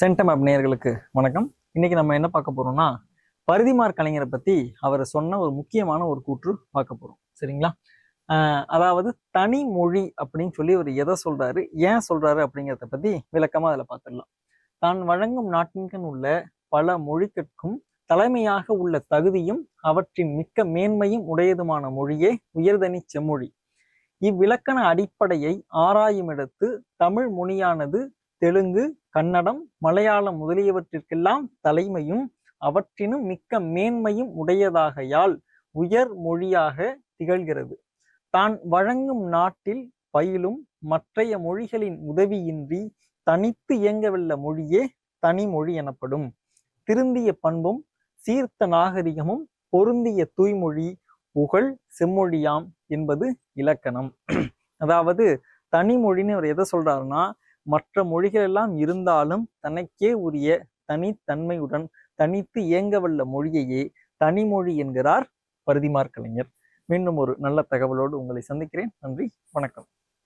Centum நேயர்களுக்கு வணக்கம். இன்னைக்கு நம்ம என்ன பார்க்க போறோம்னா, பரிதிமாற் கலைஞரை பத்தி அவர் சொன்ன ஒரு முக்கியமான ஒரு கூற்று பார்க்க போறோம். சரிங்களா? அதாவது தனி மொழி அப்படின்னு சொல்லி அவர் எதை சொல்றாரு, ஏன் சொல்றாரு அப்படிங்கிறத பத்தி விளக்கமா அதில் பார்த்துடலாம். தான் வழங்கும் நாட்டின்கண் உள்ள பல மொழிகட்கும் தலைமையாக உள்ள தகுதியும் அவற்றின் மிக்க மேன்மையும் உடையதுமான மொழியே உயர்தனி செம்மொழி. இவ்விலக்கண அடிப்படையை ஆராயுமிடத்து தமிழ் மொழியானது தெலுங்கு, கன்னடம், மலையாளம் முதலியவற்றிற்கெல்லாம் தலைமையும் அவற்றினும் மிக்க மேன்மையும் உடையதாகையால் உயர் மொழியாக திகழ்கிறது. தான் வழங்கும் நாட்டில் பயிலும் மற்றைய மொழிகளின் உதவியின்றி தனித்து இயங்கவல்ல மொழியே தனிமொழி எனப்படும். திருந்திய பண்பும் சீர்த்த நாகரிகமும் பொருந்திய தூய்மொழி புகழ் செம்மொழியாம் என்பது இலக்கணம். அதாவது தனிமொழின்னு அவர் எதை சொல்றாருன்னா, மற்ற மொழிகள் எல்லாம் இருந்தாலும் தனக்கே உரிய தனித்தன்மையுடன் தனித்து இயங்கவல்ல மொழியையே தனிமொழி என்கிறார் பரிதிமாற் கலைஞர். மீண்டும் ஒரு நல்ல தகவலோடு உங்களை சந்திக்கிறேன். நன்றி, வணக்கம்.